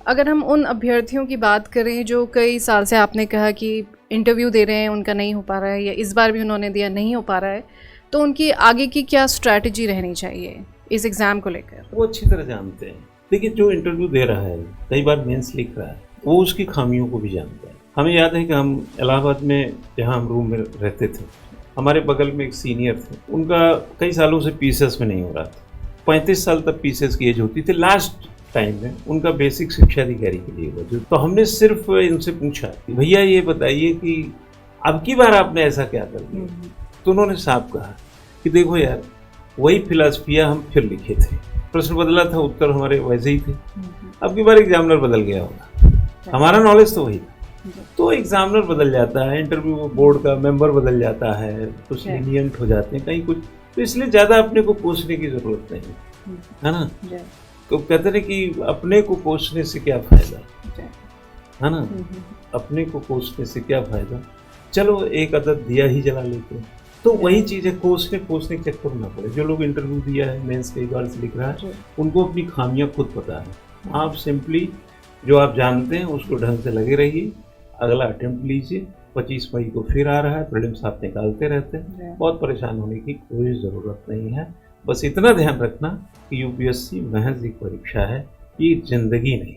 अगर हम उन अभ्यर्थियों की बात करें जो कई साल से आपने कहा कि इंटरव्यू दे रहे हैं, उनका नहीं हो पा रहा है, या इस बार भी उन्होंने दिया नहीं हो पा रहा है, तो उनकी आगे की क्या स्ट्रैटेजी रहनी चाहिए इस एग्ज़ाम को लेकर? वो अच्छी तरह जानते हैं। देखिए, जो इंटरव्यू दे रहा है, कई बार मेंस लिख रहा है, वो उसकी खामियों को भी जानता है। हमें याद है कि हम इलाहाबाद में जहाँ हम रूम में रहते थे, हमारे बगल में एक सीनियर थे, उनका कई सालों से पीसीएस में नहीं हो रहा था। 35 साल तक पीसीएस की एज होती थी। लास्ट टाइम में उनका बेसिक शिक्षा अधिकारी के लिए हुआ। तो हमने सिर्फ इनसे पूछा कि भैया ये बताइए कि अब की बार आपने ऐसा क्या कर दिया? तो उन्होंने साफ कहा कि देखो यार, वही फिलॉसफियाँ हम फिर लिखे थे, प्रश्न बदला था, उत्तर हमारे वैसे ही थे। अब की बार एग्जामिनर बदल गया होगा, हमारा नॉलेज तो वही था। तो एग्जामिनर बदल जाता है, इंटरव्यू बोर्ड का मेंबर बदल जाता है, कुछ लीनियंट हो जाते हैं कहीं कुछ, तो इसलिए ज़्यादा अपने को कोसने की ज़रूरत नहीं है ना। तो कहते हैं कि अपने को कोसने से क्या फ़ायदा, है ना। अपने को कोसने से क्या फ़ायदा, चलो एक अदद दिया ही जला लेते हैं। तो वही चीज़ है, कोसने के चक्कर में ना पड़े। जो लोग इंटरव्यू दिया है, मेंस कई बार से लिख रहा है, उनको अपनी खामियां खुद पता है। आप सिंपली जो आप जानते हैं उसको ढंग से लगे रहिए, अगला अटेम्प्ट लीजिए। 25 मई को फिर आ रहा है, प्रीलिम्स आप निकालते रहते हैं, बहुत परेशान होने की कोई ज़रूरत नहीं है। बस इतना ध्यान रखना कि यूपीएससी महज एक परीक्षा है, ये जिंदगी नहीं।